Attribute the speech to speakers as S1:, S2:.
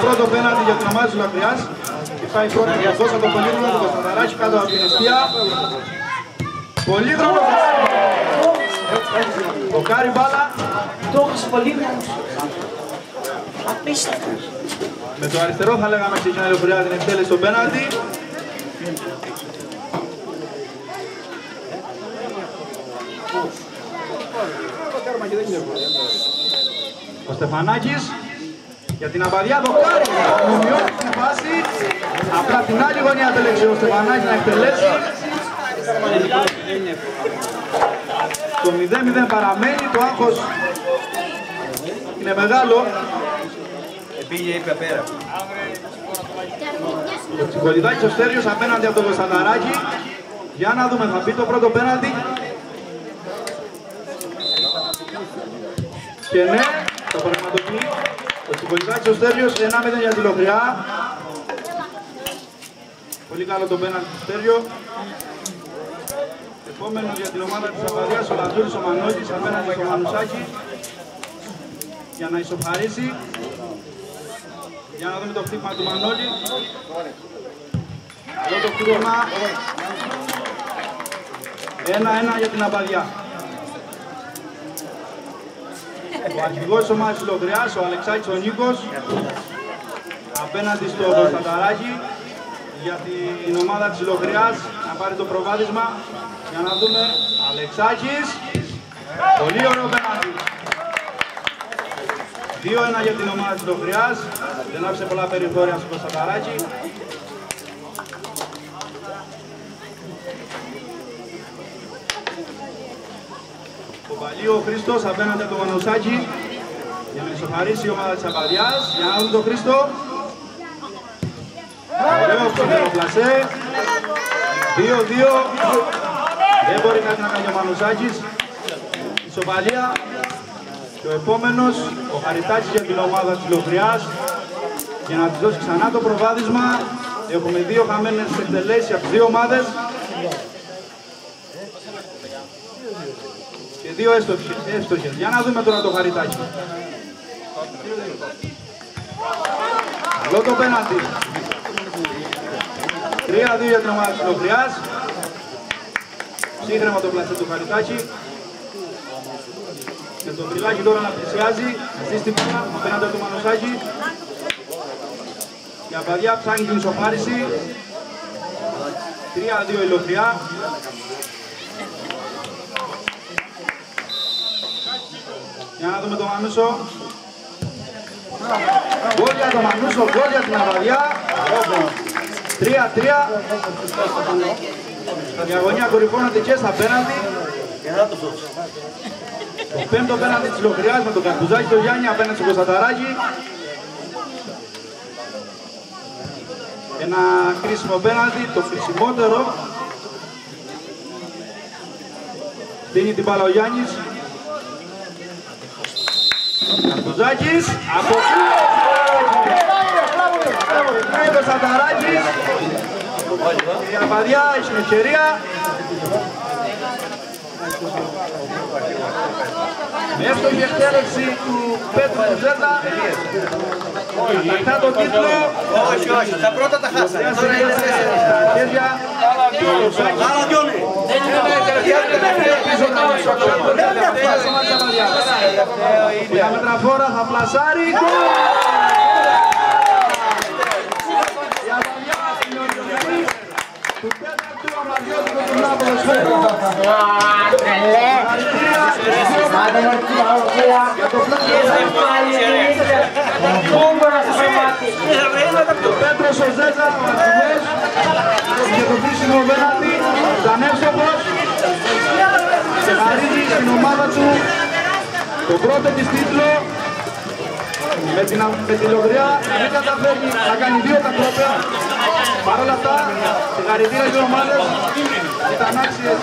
S1: πρώτο πέναντι για την ομάδα της Λαμπριάς. Πάει πρώτα για δώσα το πολύδρομο του Κωνστανταράκη κάτω από την αιστεία. Πολύδρομο. Ο Κάρι μπάλα.
S2: Το έχασε πολύδρομος. Απίστευτο.
S1: Με το αριστερό θα λέγαμε ξεκινάει η Λαμπριά την εκτέλεση στο πέναντι. Ο Στεφανάκης για την Αμπαδιά δοκάρει. Μειώνει την φάση. Απλά την άλλη γωνία τέλεξε ο Στεφανάκης να εκτελέσει. Το 0-0 παραμένει. Το άγχος είναι μεγάλο.
S3: Πήγε είπε πέρα.
S1: Ο Τσικολιδάκης ο Στέλιος απέναντι από τον Κωνστανταράκη. Για να δούμε, θα μπει το πρώτο πέναντι. Και ναι, το πραγματοποιεί. Ο Τσικολιδάκης ο Στέλιος 1-0 για τη Λοχριά. Πολύ καλό το πέναντι του Στέλιο. Επόμενος για την ομάδα της Αμπαδίας ο Λαζούρης ο Μανώκης απέναντι στο Μανουσάκη. Για να ισοφαρίσει. Για να δούμε το χτύπημα του Μανώλη. Εδώ το χτύπημα. 1-1 για την Αμπαδιά. Ο αρχηγός της ομάδας της Λοχριάς, ο Αλεξάκης ο Νίκος, απέναντι στο Κωνστανταράκη για την ομάδα της Λοχριάς να πάρει το προβάδισμα. Για να δούμε, Αλεξάκης, πολύ ωραίο πέναντι. 2-1 για την ομάδα της Λοχριάς, δεν άφησε πολλά περιθώρια στο Κωνστανταράκη. Ο Χρήστος απέναντι από το Μανουσάκη για να ισοφαρίσει η ομάδα της Αμπαδιάς. Για να δούμε τον Χρήστο. Ωραίο ψωμένο πλασέ. 2-2. Δεν μπορεί κάτι να κάνει ο Μανουσάκης. Ισοπαλία. Και ο επόμενος, ο Χαριτάκης για την ομάδα της Λοχριάς. Για να της δώσει ξανά το προβάδισμα. Έχουμε δύο χαμένες εκτελέσεις από τις δύο ομάδες. Και δύο εύστοχες. Για να δούμε τώρα το Χαριτάκι. Καλό το πέναντι. 3-2 για την ομάδα της Λοχριάς. Σύγχρεμα το πλασέ του Χαριτάκι. Και το Βρυλάκι τώρα να πλησιάζει. Αυτή στην πίνα, απέναντι από το Μανωσάκι. Η Αμπαδιά ψάχνει την ισοφάριση. 3-2 η Λοχριά. Για να δούμε τον Μανούσο. Γκολ για τον Μανούσο, γκολ για την Αμπαδιά. 3-3. Στα διαγωνία κορυφώνονται και στα πέναντι. Το πέμπτο πέναντι της Λοχριάς με τον Καρπουζάκη τον Γιάννη απέναντι στον Κωνστανταράκη. Ένα κρίσιμο πέναντι, το χρησιμότερο. Δίνει την μπάλα ο Γιάννης. Καρπουζάκης, αποκλείει το Κωνστανταράκης. Η Αμπαδιά έχει την ευκαιρία. Με εύστοχη εκτέλεση του Πέτρου του Ζέτα. Κατακτά τον τίτλο.
S3: Όχι, όχι, τα πρώτα τα χάσανε.
S1: Τώρα είναι στα χέρια του Λουσάκη. Η Αμετραφόρα θα πλασάρει. Η Αμπαδιά στην οριοθετή του τέταρτου αμαδιώτικου του Λάβου. Ο Πέτρος ο Ζέζα, ο αρχηγός, και το κρίσιμο πέναντι, ήταν εύστοχος και χαρίζει στην ομάδα του το πρώτο της τίτλο. Με τη Λοχριά να μην καταφέρνει να κάνει δύο τα τρόπαια. Παρ' όλα αυτά, συγχαρητήρια για ομάδες, ήταν άξιες.